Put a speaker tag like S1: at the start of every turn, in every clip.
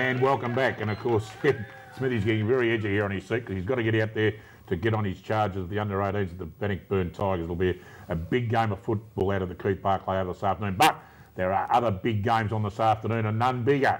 S1: And welcome back. And of course, Smithy's getting very edgy here on his seat because he's got to get out there to get on his charges of the under-18s of the Bannockburn Tigers. It'll be a big game of football out of the Keith Park Layover this afternoon. But there are other big games on this afternoon and none bigger.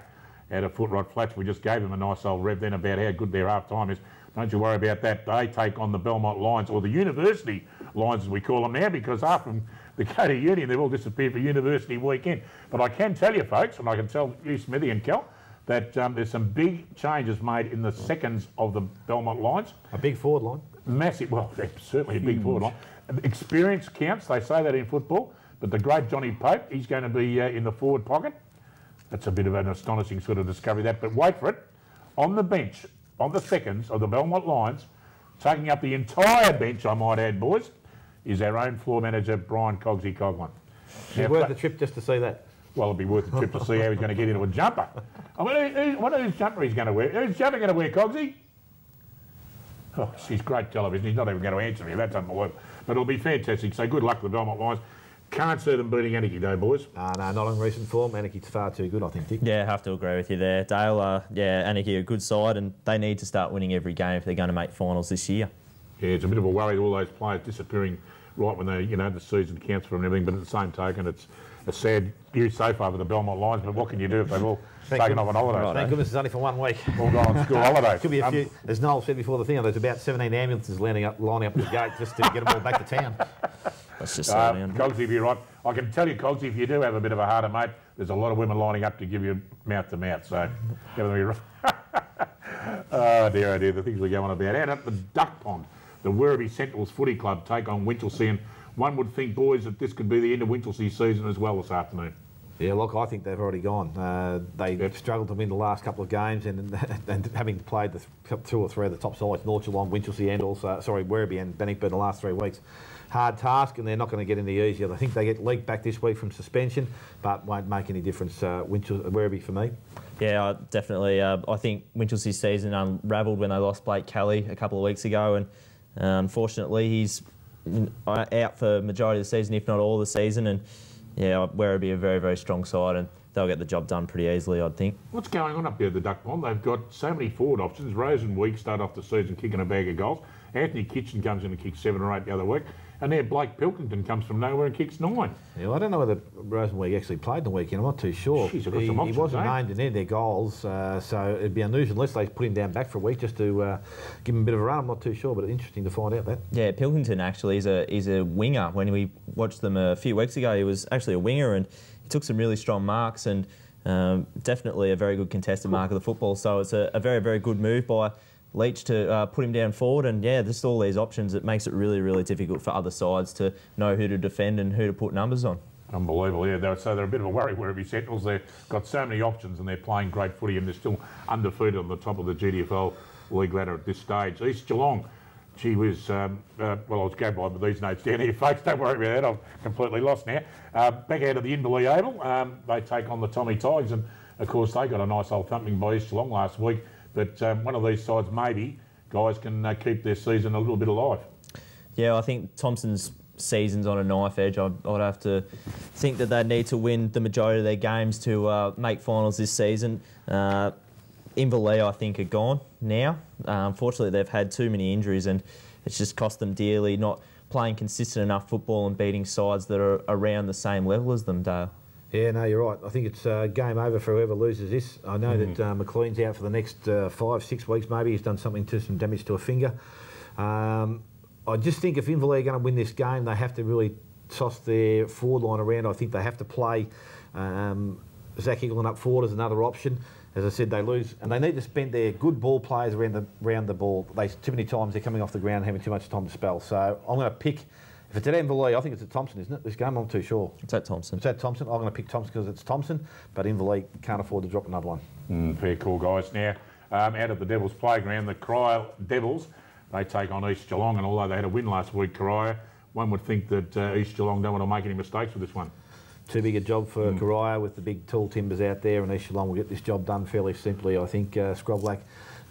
S1: Out of Footrot Flats, we just gave them a nice old rev then about how good their half-time is. Don't you worry about that. They take on the Belmont Lions, or the University Lions as we call them now, because after the go to uni, they've all disappeared for University weekend. But I can tell you, folks, and I can tell you, Smithy and Kel, that there's some big changes made in the seconds of the Belmont Lions.
S2: A big forward line.
S1: Massive, well, certainly a big forward line. Experience counts, they say that in football, but the great Johnny Pope, he's going to be in the forward pocket. That's a bit of an astonishing sort of discovery, that, but wait for it. On the bench, on the seconds of the Belmont Lions, taking up the entire bench, I might add, boys, is our own floor manager, Brian Cogsy Coghlan.
S2: It's worth the trip just to see that.
S1: Well, it'll be worth the trip to see how he's going to get into a jumper. I mean, what whose jumper he's going to wear? Whose jumper going to wear, Cogsy? Oh, she's great television. He's not even going to answer me. That's unbelievable. But it'll be fantastic. So good luck to the Belmont Lions. Can't see them beating Anarchy, though, boys.
S2: No, not in recent form. Anarchy's far too good, I think, Dick.
S3: Yeah, I have to agree with you there. Dale, Anarchy are a good side, and they need to start winning every game if they're going to make finals this year. Yeah,
S1: it's a bit of a worry, all those players disappearing right when they, the season counts for them and everything. But at the same token, it's a sad year so far for the Belmont Lions. But what can you do if they've all taken off on holidays?
S2: Right, thank goodness it's only for 1 week.
S1: All gone on school holidays.
S2: Could be a few. As Noel said before the thing, there's about 17 ambulances lining up the gate just to get them all back to town.
S3: That's just Cogsy,
S1: if you're right. I can tell you, Cogsy, if you do have a bit of a harder mate, there's a lot of women lining up to give you mouth to mouth. So, give them a oh dear, the things we go on about. Out at the Duck Pond, the Werribee Sentinels Footy Club take on Winchelsea, and one would think, boys, that this could be the end of Winchelsea's season as well this afternoon.
S2: Yeah, look, I think they've already gone. They've struggled to win the last couple of games, and having played the 2 or 3 of the top sides, North Geelong, Winchelsea, and also, Werribee and Bannockburn the last 3 weeks. Hard task, and they're not going to get any easier. I think they get leaked back this week from suspension, but won't make any difference. Werribee for me.
S3: Yeah, definitely. I think Winchelsea's season unravelled when they lost Blake Kelly a couple of weeks ago, and unfortunately he's out for the majority of the season, if not all the season. And yeah, Werribee a very, very strong side, and they'll get the job done pretty easily, I'd think. What's
S1: going on up there at the Duck Pond? They've got so many forward options. Rose and Week start off the season kicking a bag of goals. Anthony Kitchen comes in and kicks 7 or 8 the other week. And there Blake Pilkington comes from nowhere and kicks 9.
S2: Yeah, well, I don't know whether Rosenweig actually played the weekend. I'm not too sure.
S1: Jeez,
S2: he wasn't named in their goals, so it'd be unusual unless they put him down back for a week just to give him a bit of a run. I'm not too sure, but interesting to find out that.
S3: Yeah, Pilkington actually is a winger. When we watched them a few weeks ago, he was actually a winger, and he took some really strong marks, and definitely a very good contested mark of the football. So it's a very, very good move by Leach to put him down forward, and yeah, just all these options, it makes it really, really difficult for other sides to know who to defend and who to put numbers on.
S1: Unbelievable, yeah. So they're a bit of a worry wherever Sentinels. They've got so many options and they're playing great footy, and they're still undefeated on the top of the GDFL league ladder at this stage. East Geelong, gee whiz, well, I was going by with these notes down here, folks. Don't worry about that, I'm completely lost now. Back out of the Inverleigh Oval, they take on the Tommy Tigers, and of course they got a nice old thumping by East Geelong last week. But one of these sides, maybe, guys can keep their season a little bit alive.
S3: Yeah, I think Thompson's season's on a knife edge. I'd have to think that they need to win the majority of their games to make finals this season. Inverleigh, I think, are gone now. Unfortunately, they've had too many injuries, and it's just cost them dearly, not playing consistent enough football and beating sides that are around the same level as them, Dale.
S2: Yeah, no, you're right. I think it's game over for whoever loses this. I know that McLean's out for the next 5-6 weeks maybe. He's done some damage to a finger. I just think if Inverleigh are going to win this game, they have to really toss their forward line around. I think they have to play Zach Eagleton up forward as another option. As I said, they lose, and they need to spend their good ball players around the ball. Too many times they're coming off the ground having too much time to spell. So I'm going to pick... If it's at Inverleigh, I think it's at Thompson, isn't it? This game, I'm not too sure.
S3: It's at Thompson.
S2: It's at Thompson. I'm going to pick Thompson because it's Thompson, but Inverleigh can't afford to drop another one.
S1: Fair call, guys. Now, out of the Devils playground, the Coria Devils, they take on East Geelong, and although they had a win last week, Coria, one would think that East Geelong don't want to make any mistakes with this one.
S2: Too big a job for Coria with the big tall timbers out there, and East Geelong will get this job done fairly simply. I think Scroblack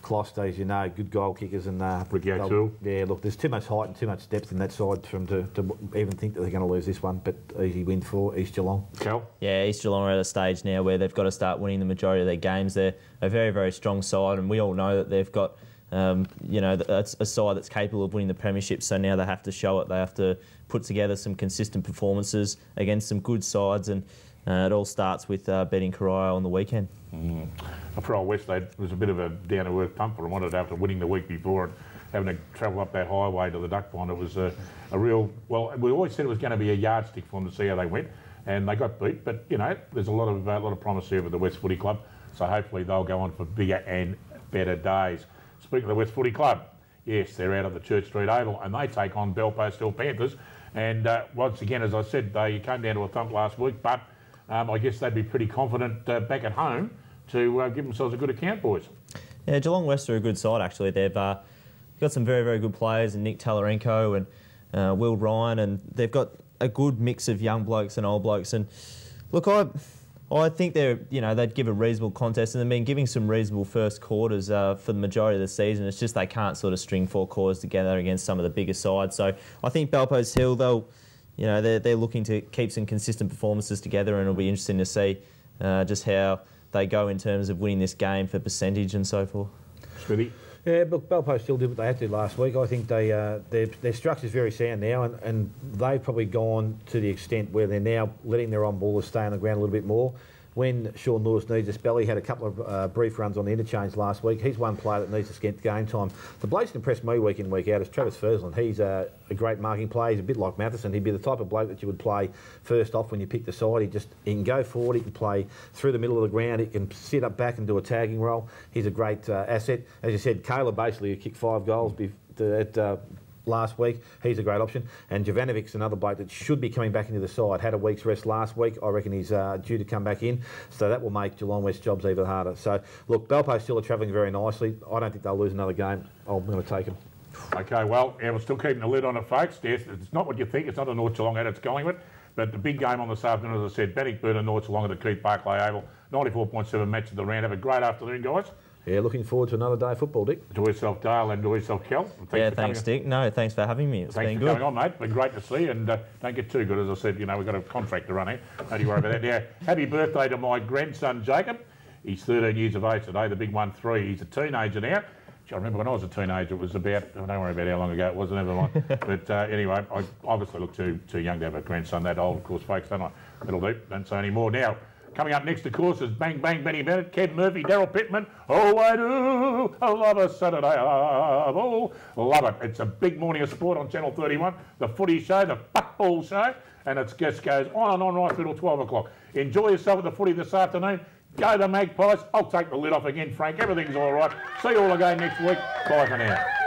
S2: Kloster, as you know, good goal kickers. And yeah, look, there's too much height and too much depth in that side for them to even think that they're going to lose this one. But easy win for East Geelong.
S1: Cal?
S3: Yeah, East Geelong are at a stage now where they've got to start winning the majority of their games. They're a very, very strong side, and we all know that they've got, that's a side that's capable of winning the premiership. So now they have to show it. They have to put together some consistent performances against some good sides, and it all starts with beating Corio on the weekend.
S1: For Old West, it was a bit of a down-to-earth pump for them. Wanted after winning the week before and having to travel up that highway to the duck pond. It was a real, well, we always said it was going to be a yardstick for them to see how they went, and they got beat. But there's a lot of promise here with the West Footy Club. So hopefully they'll go on for bigger and better days. Speaking of the West Footy Club, yes, they're out of the Church Street Oval and they take on Belpost Hill Panthers. And once again, as I said, they came down to a thump last week, but I guess they'd be pretty confident back at home to give themselves a good account, boys.
S3: Yeah, Geelong West are a good side, actually. They've got some very, very good players, and Nick Talarenko and Will Ryan, and they've got a good mix of young blokes and old blokes. And look, I think they'd give a reasonable contest, and they've been giving some reasonable first quarters for the majority of the season. It's just they can't sort of string 4 quarters together against some of the bigger sides. So I think Belpost Hill, they're looking to keep some consistent performances together, and it'll be interesting to see just how they go in terms of winning this game for percentage and so forth.
S1: Smithy?
S2: Yeah, look, Belpost still did what they had to last week. I think their structure's very sound now, and they've probably gone to the extent where they're now letting their on-ballers stay on the ground a little bit more. When Sean Lewis needs a spell, he had a couple of brief runs on the interchange last week. He's one player that needs to get game time. The bloke that impressed me week in, week out is Travis Fursland. He's a great marking player. He's a bit like Matheson. He'd be the type of bloke that you would play first off when you pick the side. He can go forward, he can play through the middle of the ground, he can sit up back and do a tagging role. He's a great asset. As you said, Caleb basically kicked 5 goals at last week. He's a great option. And Jovanovic's another bloke that should be coming back into the side. Had a week's rest last week. I reckon he's due to come back in. So that will make Geelong West jobs even harder. So, look, Belpost still are travelling very nicely. I don't think they'll lose another game. I'm going to take them.
S1: Okay, well, we're still keeping the lid on it, folks. Yes, it's not what you think. It's not a North Geelong at it's Collingwood. But the big game on this afternoon, as I said, Bannockburn and North Geelong at the Keith Barclay Oval. 94.7 match of the round. Have a great afternoon, guys.
S2: Yeah, looking forward to another day of football, Dick.
S1: Enjoy yourself, Dale, and enjoy yourself, Kel.
S3: Thanks, Dick. No, thanks for having me. It's been good.
S1: Thanks for coming on, mate. Been great to see you, and don't get too good. As I said, we've got a contract to run here. Don't you worry about that. Now, happy birthday to my grandson, Jacob. He's 13 years of age today, the big 1-3. He's a teenager now. I remember when I was a teenager, it was about, don't worry about how long ago it was, never mind. But anyway, I obviously look too young to have a grandson that old, of course, folks, don't I? That'll do. Don't say any more. Now, coming up next, of course, is Bang Bang Benny Bennett, Kev Murphy, Daryl Pittman. Oh, I do. I love a Saturday. Oh, love it. It's a big morning of sport on Channel 31, the footy show, the football show, and it just goes on and on right through till 12 o'clock. Enjoy yourself at the footy this afternoon. Go the Magpies. I'll take the lid off again, Frank. Everything's all right. See you all again next week. Bye for now.